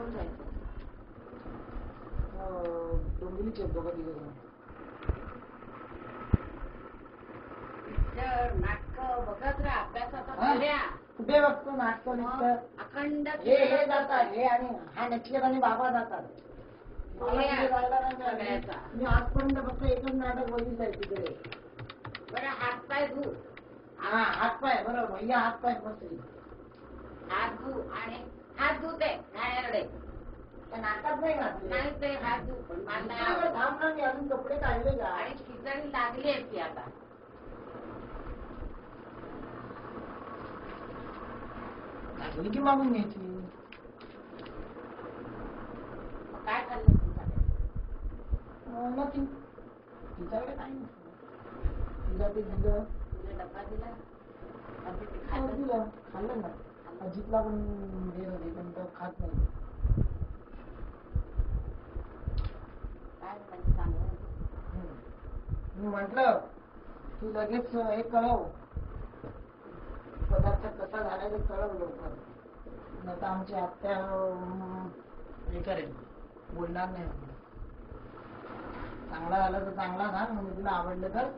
कोण जायचं? डोंबिवलीचे दोघं तिघ जण. पिक्चर नाटक बघत राहा, अभ्यासाचा करूया. कुठे बघतो नाटक निघतं? अखंड हे जातात, हे आणि हा नचिकेत आणि बाबा जातात. मी आजपर्यंत फक्त एकच नाटक बघितलंय तिकडे. बरं हातपाय धू. हा हातपाय बरोबर, भैया हातपाय बसले. हात धू आणि हात धुते घाणेरडे. नाटकात नाही घातले. नाही ते हात धू पण थांब ना, मी अजून कपडे काढले का? आणि खिचडी लागली आहे ती आता. लागली की मागून घ्यायची. काय खाल्लं तुमच्याकडे? तिच्याकडे काही नसतं. तिला ते दिलं, तुला डब्बा दिला दिलं खाल्लं ना. अजितला पण दिलं ते, पण तो खात नाही. काय म्हणजे चांगलं. मी म्हटलं तू लगेच हे कळव, पदार्थ कसा झाला ते कळव लवकर. नाही तर आमची आत्या हे करेल, बोलणार नाही. चांगला झाला तर चांगला सांग, म्हणजे तुला आवडलं तर